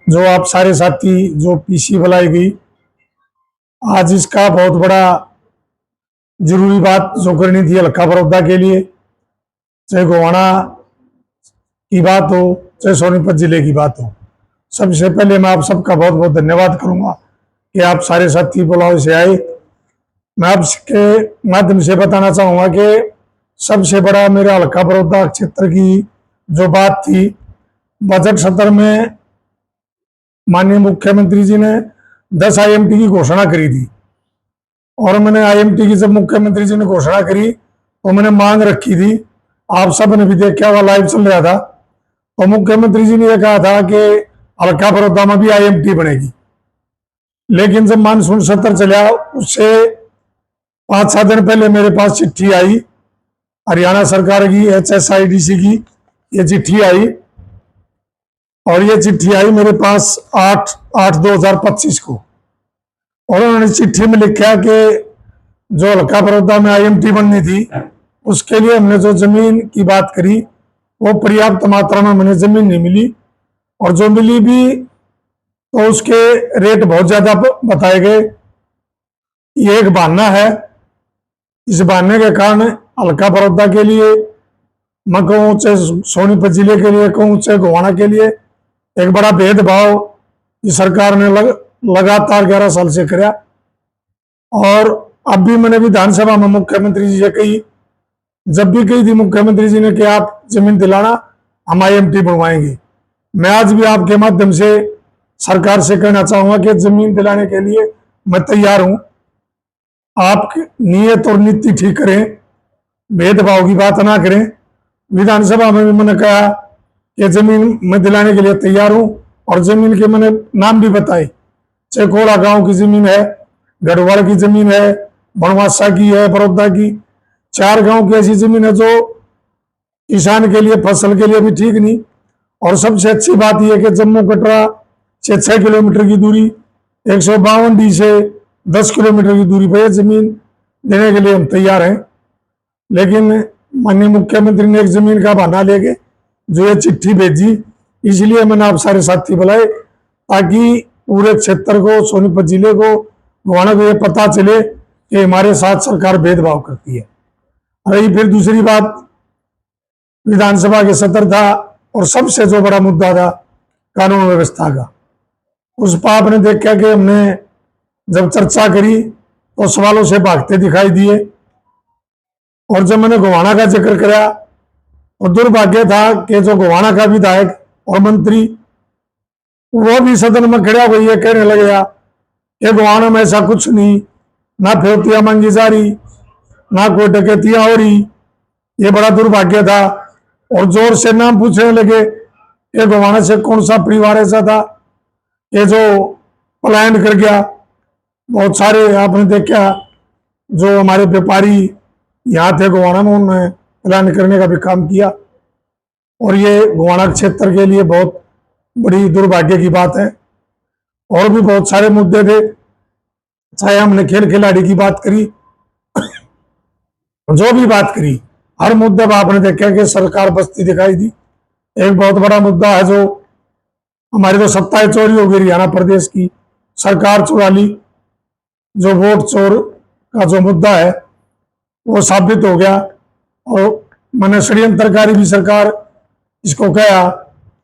जो आप सारे साथी जो पीसी बुलाई गई, आज इसका बहुत बड़ा जरूरी बात जो करनी थी हल्का बड़ौदा के लिए, चाहे गोवाना की बात हो चाहे सोनीपत जिले की बात हो। सबसे पहले मैं आप सबका बहुत बहुत धन्यवाद करूंगा कि आप सारे साथी बुलाव से आए। मैं आपके माध्यम से बताना चाहूंगा कि सबसे बड़ा मेरा हल्का बड़ौदा क्षेत्र की जो बात थी, बजट सत्र में माननीय मुख्यमंत्री जी ने 10 IMT की घोषणा करी थी। और मैंने IMT की जब मुख्यमंत्री जी ने घोषणा करी तो मैंने मांग रखी थी, आप सब ने भी देखा हुआ, लाइव चल रहा था। तो मुख्यमंत्री जी ने यह कहा था कि हल्का बड़ौदा में भी IMT बनेगी। लेकिन जब मानसून सत्र चला उससे 5-7 दिन पहले मेरे पास चिट्ठी आई हरियाणा सरकार की, HSIDC की ये चिट्ठी आई। और ये चिट्ठी आई मेरे पास 8/8/2025 को। और उन्होंने चिट्ठी में लिखा कि जो हल्का बड़ौदा में IMT बननी थी उसके लिए हमने जो जमीन की बात करी वो पर्याप्त मात्रा में हमें जमीन नहीं मिली, और जो मिली भी तो उसके रेट बहुत ज्यादा बताए गए। ये एक बहाना है। इस बहाने के कारण हल्का बड़ौदा के लिए मैं कहूँ, चाहे सोनीपत जिले के लिए कहूँ, चाहे गोवाना के लिए, एक बड़ा भेदभाव इस सरकार ने लगातार 11 साल से कराया। और अब भी मैंने विधानसभा में मुख्यमंत्री जी से कही, जब भी कही थी मुख्यमंत्री जी ने कि आप जमीन दिलाना, हम IMT बनवाएंगे। मैं आज भी आपके माध्यम से सरकार से कहना चाहूंगा कि जमीन दिलाने के लिए मैं तैयार हूं। आप नियत और नीति ठीक करें, भेदभाव की बात ना करें। विधानसभा में भी मैंने कहा कि जमीन मैं दिलाने के लिए तैयार हूं, और जमीन के मैंने नाम भी बताए, चाहे कोला गांव की जमीन है, गढ़वाल की जमीन है, बनवासा की है, बड़ौदा की, 4 गांव की ऐसी जमीन है जो किसान के लिए, फसल के लिए भी ठीक नहीं। और सबसे अच्छी बात यह कि जम्मू कटरा से 6 किलोमीटर की दूरी, 152D से 10 किलोमीटर की दूरी पर जमीन देने के लिए हम तैयार हैं। लेकिन माननीय मुख्यमंत्री ने एक जमीन का बहाना लेके जो ये चिट्ठी भेजी, इसलिए मैंने आप सारे साथी बुलाए ताकि पूरे क्षेत्र को, सोनीपत जिले को, गोवाना को ये पता चले कि हमारे साथ सरकार भेदभाव करती है। रही फिर दूसरी बात, विधानसभा के सत्र था और सबसे जो बड़ा मुद्दा था कानून व्यवस्था का, उस पर आपने देखा कि हमने जब चर्चा करी तो सवालों से भागते दिखाई दिए। और जब मैंने गोवाना का जिक्र किया तो दुर्भाग्य था कि जो गोवाना का विधायक और मंत्री वो भी सदन में खड़ा होकर ये कहने लग गया कि गोवाना में ऐसा कुछ नहीं, ना फिरौतियां मांगी जा रही, ना कोई डकैतियां हो रही। ये बड़ा दुर्भाग्य था। और जोर से नाम पूछने लगे कि गोवाना से कौन सा परिवार ऐसा था कि जो पलायन कर गया। बहुत सारे आपने देखा जो हमारे व्यापारी यहाँ थे गोवाना में, उन्होंने पलायन करने का भी काम किया। और ये गोवाना क्षेत्र के लिए बहुत बड़ी दुर्भाग्य की बात है। और भी बहुत सारे मुद्दे थे, चाहे हमने खेल खिलाड़ी की बात करी, जो भी बात करी, हर मुद्दे पर आपने देखा कि सरकार बस्ती दिखाई दी। एक बहुत बड़ा मुद्दा है जो हमारी तो सत्ताएं चोरी हो गई हरियाणा प्रदेश की, सरकार चुरा ली। जो वोट चोर का जो मुद्दा है वो साबित हो गया। और मैंने षड्यंत्रकारी भी सरकार इसको कहा।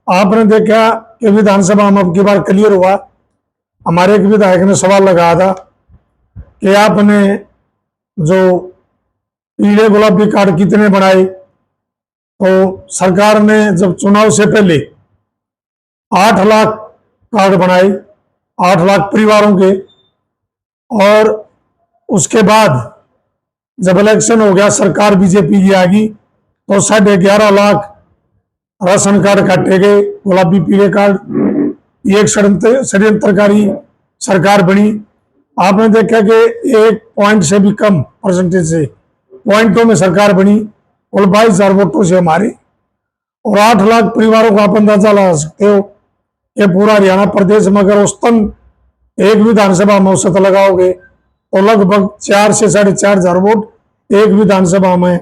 आपने देखा कि विधानसभा में अब की बार क्लियर हुआ, हमारे एक विधायक ने सवाल लगाया था कि आपने जो पीले गुलाबी कार्ड कितने बनाए। तो सरकार ने जब चुनाव से पहले 8 लाख कार्ड बनाए, 8 लाख परिवारों के। और उसके बाद जब इलेक्शन हो गया, सरकार बीजेपी की आ गई, तो 11.5 लाख राशन कार्ड काटे गए, गुलाबी पीले कार्ड। ये एक षड्यंत्रकारी सरकार बनी। आपने देखा कि 1 पॉइंट से भी कम परसेंटेज से पॉइंटों में सरकार बनी, और 22,000 वोटों से हमारी। और 8 लाख परिवारों को आप अंदाजा लगा सकते हो कि पूरा हरियाणा प्रदेश में अगर औसतन एक विधानसभा में औसत लगाओगे तो लगभग 4 से 4,500 वोट एक विधानसभा में।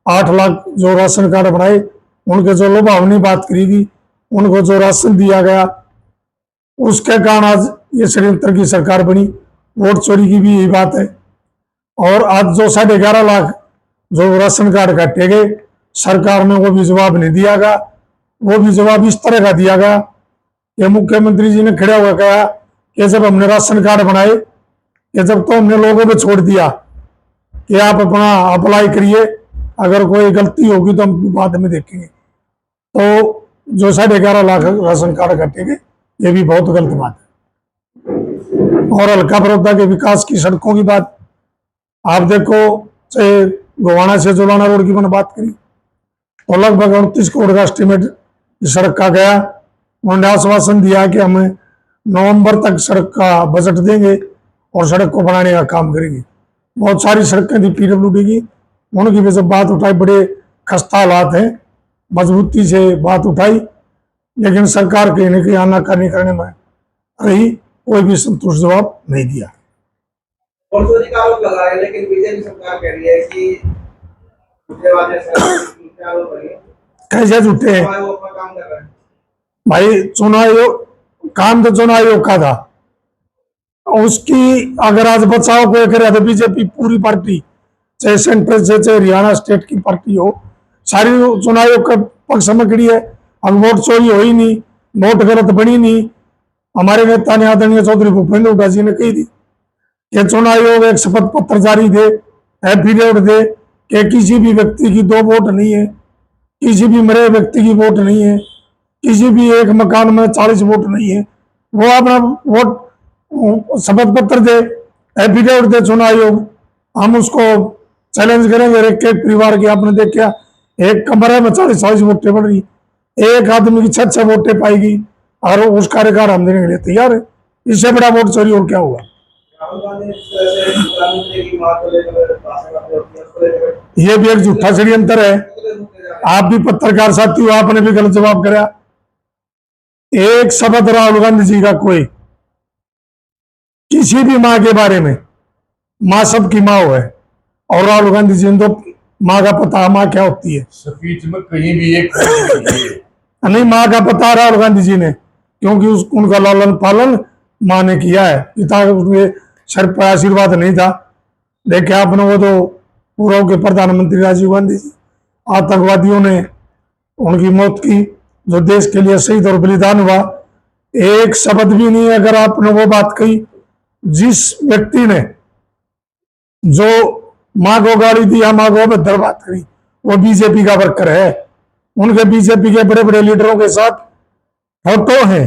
8 लाख जो राशन कार्ड बनाए, उनके जो लुभावनी बात करेगी, उनको जो राशन दिया गया, उसके कारण आज ये षड्यंत्र की सरकार बनी। वोट चोरी की भी यही बात है। और आज जो 11.5 लाख जो राशन कार्ड काटे गए, सरकार ने वो भी जवाब नहीं दिया गा। वो भी जवाब इस तरह का दिया गा कि मुख्यमंत्री जी ने खड़ा हुआ कहा कि जब हमने राशन कार्ड बनाए, कि जब तो हमने लोगों पे छोड़ दिया कि आप अपना अप्लाई करिए, अगर कोई गलती होगी तो हम बाद में देखेंगे। तो जो 11.5 लाख राशन कार्ड काटेंगे, ये भी बहुत गलत बात है। और हल्का बड़ौदा के विकास की सड़कों की बात आप देखो, चाहे गोवाना से जोलाना रोड की मैंने बात करी तो लगभग 29 करोड़ का एस्टिमेट सड़क का गया। उन्होंने आश्वासन दिया कि हमें नवंबर तक सड़क का बजट देंगे और सड़क को बनाने का काम करेंगे। बहुत सारी सड़कें थी पीडब्ल्यूडी की, उनकी भी जब बात उठाई, बड़े खस्ता हालात हैं, मजबूती से बात उठाई, लेकिन सरकार कहीं न कहीं आनाकानी करने में रही, कोई भी संतुष्ट जवाब नहीं दिया। चोरी का आरोप लगा है, लेकिन बीजेपी सरकार कह रही है कि कैसे झूठे हैं वो अपना काम कर रहे हैं। भाई? चुनाव आयोग काम तो चुनाव आयोग का था, उसकी अगर आज बचाव कोई करे तो बीजेपी पूरी पार्टी, चाहे सेंट्रल से चाहे हरियाणा स्टेट की पार्टी हो, सारी चुनाव आयोग का पक्ष में खड़ी है। अब वोट चोरी हो ही नहीं, वोट गलत बनी नहीं। हमारे नेता ने आदरणीय चौधरी भूपेंद्र हुड्डा जी ने कही थी कि चुनाव आयोग एक शपथ पत्र जारी दे, एफिडेविट दे कि किसी भी व्यक्ति की 2 वोट नहीं है, किसी भी मरे व्यक्ति की वोट नहीं है, किसी भी एक मकान में 40 वोट नहीं है। वो अपना वोट शपथ पत्र दे, एफिडेविट दे चुनाव आयोग, हम उसको चैलेंज करेंगे। एक परिवार की आपने देखा, एक कमरे में 40-40 वोटें बढ़ रही, एक आदमी की 6 वोटें पाएगी और उस कार्यकाल हम देने के लिए तैयार है। इससे बड़ा वोट चोरी और क्या हुआ? ये भी एक झूठा षड्यंत्र है। आप भी पत्रकार साथी हो, आपने भी गलत जवाब कराया। एक शब्द राहुल गांधी जी का कोई किसी भी मां के बारे में, मां सबकी मां है, और राहुल गांधी जी ने तो मां का पता, मां क्या होती है स्पीच में कहीं भी एक नहीं, मां का पता राहुल गांधी जी ने, क्योंकि उनका लालन पालन मां ने किया है। पिता उनके सर पर आशीर्वाद नहीं था। देखे आपने वो तो पूर्व के प्रधानमंत्री राजीव गांधी जी, आतंकवादियों ने उनकी मौत की, जो देश के लिए शहीद और बलिदान हुआ। एक शब्द भी नहीं अगर आपने वो बात कही, जिस व्यक्ति ने जो मां को गाली दी या मां को अभद्र बात करी, वो बीजेपी का वर्कर है। उनके बीजेपी के बड़े बड़े लीडरों के साथ फोटो है,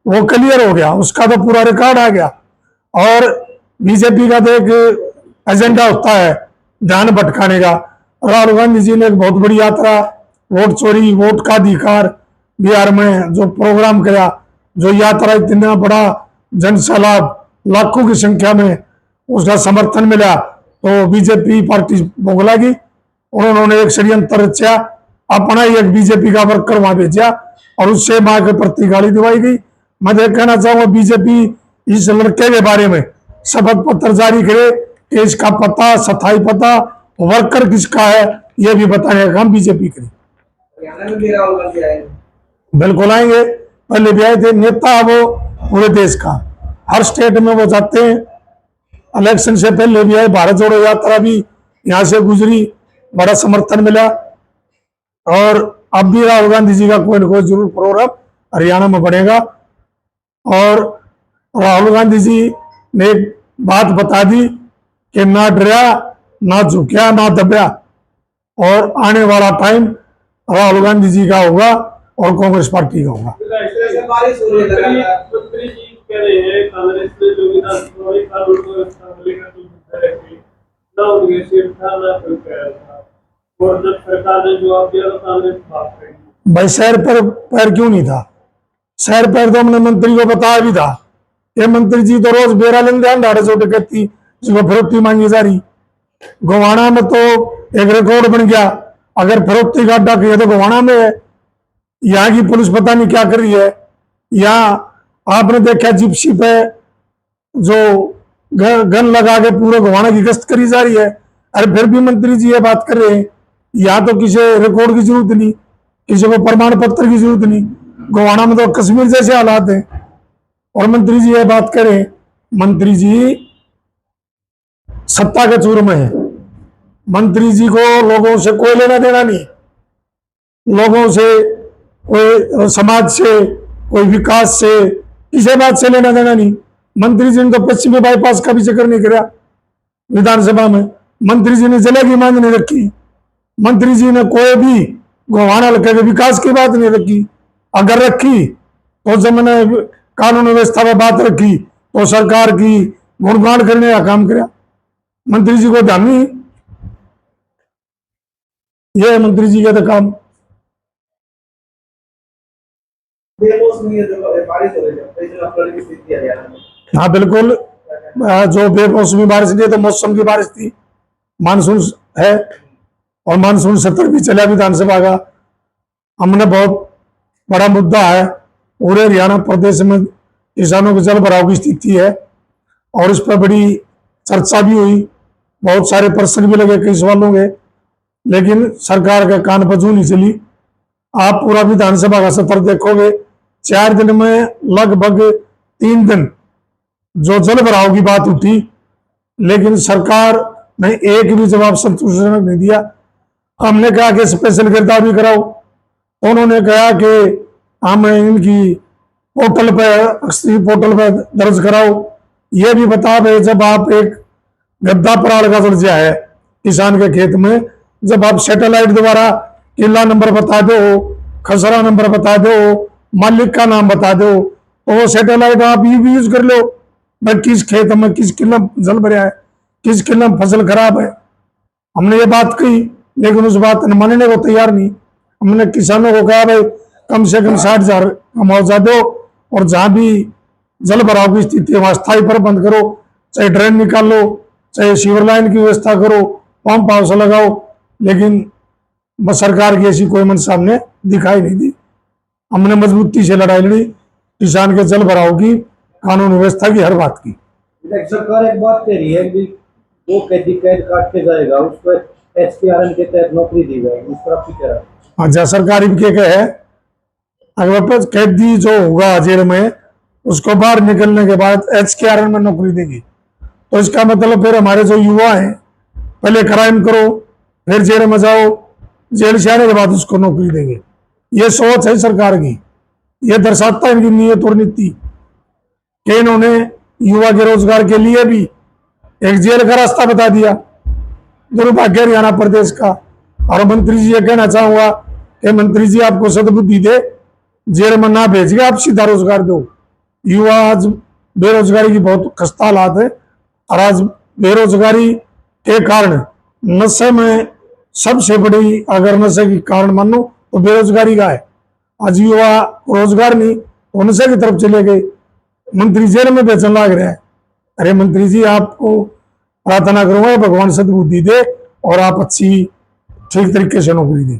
वो क्लियर हो गया, उसका तो पूरा रिकॉर्ड आ गया। और बीजेपी का तो एक एजेंडा होता है ध्यान भटकाने का। राहुल गांधी जी ने एक बहुत बड़ी यात्रा, वोट चोरी, वोट का अधिकार, बिहार में जो प्रोग्राम किया, जो यात्रा, इतना बड़ा जन सैलाब, लाखों की संख्या में उसका समर्थन मिला, तो बीजेपी पार्टी भोगलागी। उन्होंने एक षड्यंत्र रचा, अपना ही एक बीजेपी का वर्कर वहां भेजा और उससे मां के प्रति गाली दिवाई गई। मैं तो कहना चाहूंगा बीजेपी इस लड़के के बारे में शपथ पत्र जारी करे कि इसका पता, स्थायी पता, वर्कर किसका है, यह भी बताने का काम बीजेपी करे। बिल्कुल आएंगे, पहले भी आए थे। नेता वो पूरे देश का, हर स्टेट में वो जाते हैं। इलेक्शन से पहले भी आए, भारत जोड़ो यात्रा भी यहाँ से गुजरी, बड़ा समर्थन मिला। और अब भी राहुल गांधी जी का कोई ना कोई जरूर प्रोग्राम हरियाणा में बनेगा। और राहुल गांधी जी ने एक बात बता दी कि ना डरा, ना झुकिया, ना दबया, और आने वाला टाइम राहुल गांधी जी का होगा और कांग्रेस पार्टी का होगा। भाई शहर पर पैर क्यों नहीं था? शहर पैर तो हमने मंत्री को बताया भी था। ये मंत्री जी तो रोज बेरा लेंगे, ढाड़े चोटे कहती जिसको फरोख्ती मांगी जा रही। गोवाना में तो एक रिकॉर्ड बन गया, अगर फरोख्ती का अड्डा किया तो गोवाना में है। यहाँ की पुलिस पता नहीं क्या कर रही है। यहाँ आपने देखा जिप्सी पे जो गन लगा के पूरे गोवाना की गश्त करी जा रही है। अरे फिर भी मंत्री जी ये बात कर रहे हैं, यहाँ तो किसी रिकॉर्ड की जरूरत नहीं, किसी को प्रमाण पत्र की जरूरत नहीं। गोवाना में तो कश्मीर जैसे हालात हैं। और मंत्री जी ये बात करें, मंत्री जी सत्ता के चूर में है। मंत्री जी को लोगों से कोई लेना देना नहीं, लोगों से कोई समाज से कोई विकास से किसी बात से लेना देना नहीं। मंत्री जी ने तो पश्चिमी बाईपास का भी जिक्र नहीं किया विधानसभा में। मंत्री जी ने जिले की मांग नहीं रखी। मंत्री जी ने कोई भी गोहाना हल्के के विकास की बात नहीं रखी। अगर रखी तो जब मैंने कानून व्यवस्था में बात रखी तो सरकार की गुणगान करने का काम किया। मंत्री जी को ध्यान नहीं, ये है मंत्री जी का तो काम। बेमौसमी ये जो बारिश हो रही है, कई जगह फ्लड की स्थिति है हरियाणा में। हाँ बिल्कुल, जो बेमौसमी बारिश नहीं है तो मौसम की बारिश थी, मानसून है और मानसून सत्र भी चला विधानसभा का। हमने बहुत बड़ा मुद्दा है, पूरे हरियाणा प्रदेश में किसानों के जल भराव की स्थिति है और इस पर बड़ी चर्चा भी हुई, बहुत सारे प्रश्न भी लगे कई सवालों के, लेकिन सरकार के कान पर जू नहीं चली। आप पूरा विधानसभा का सत्र देखोगे, 4 दिन में लगभग 3 दिन जो जल भराव की बात उठी, लेकिन सरकार ने एक भी जवाब संतोषजनक नहीं दिया। हमने कहा कि स्पेशल गिरफ्तारी कराओ, तो उन्होंने कहा कि हम इनकी पोर्टल पर दर्ज कराओ। ये भी बता भाई, जब आप एक गद्दा पराल का दर्जा है किसान के खेत में, जब आप सैटेलाइट द्वारा किला नंबर बता दो, खसरा नंबर बता दो, मालिक का नाम बता दो, तो वो सैटेलाइट आप ये भी यूज कर लो भाई किस खेत में किस किला जल भरा है, किस किला में फसल खराब है। हमने ये बात कही, लेकिन उस बात ने मानने को तैयार नहीं। हमने किसानों को कहा भाई कम से कम 60,000 का मुआवजा दो और जहां भी जल भराव की स्थिति है वहां स्थायी प्रबंध करो, चाहे ड्रेन निकालो, चाहे सीवर लाइन की व्यवस्था करो, पंप हाउस लगाओ, लेकिन बस सरकार की ऐसी कोई मंशा हमने दिखाई नहीं दी। हमने मजबूती से लड़ाई लड़ी किसान के जल भराव की, कानून व्यवस्था की, हर बात की। सरकार एक बात कह रही है कि वो कैदी कैद काट के जाएगा, उसको एचपीआरएन के तहत नौकरी दी जाएगी, इस पर आप क्या? अच्छा, सरकार इनके है अगर कैदी जो होगा जेल में, उसको बाहर निकलने के बाद एचकेआरएन में नौकरी देगी, तो इसका मतलब फिर हमारे जो युवा हैं पहले क्राइम करो फिर जेल में जाओ, जेल से आने के बाद उसको नौकरी देंगे। ये सोच है सरकार की, ये दर्शाता है इनकी नीयत और नीति कि इन्होंने युवा के रोजगार के लिए भी एक जेल का रास्ता बता दिया। दुर्भाग्य हरियाणा प्रदेश का। और मंत्री जी ये कहना चाहूंगा कि मंत्री जी आपको सद्बुद्धि दे, जेल में ना भेज के आप सीधा रोजगार दो। युवा आज बेरोजगारी की बहुत खस्ता हालात है और आज बेरोजगारी के कारण नशे में सबसे बड़ी अगर नशे की कारण मानो तो बेरोजगारी का है। आज युवा रोजगार नहीं तो नशे की तरफ चले गए, मंत्री जेल में बेचने लग रहे हैं। अरे मंत्री जी, आपको प्रार्थना करूंगा भगवान सद्बुद्धि दे और आप अच्छी ठीक तरीके से नौकरी दें।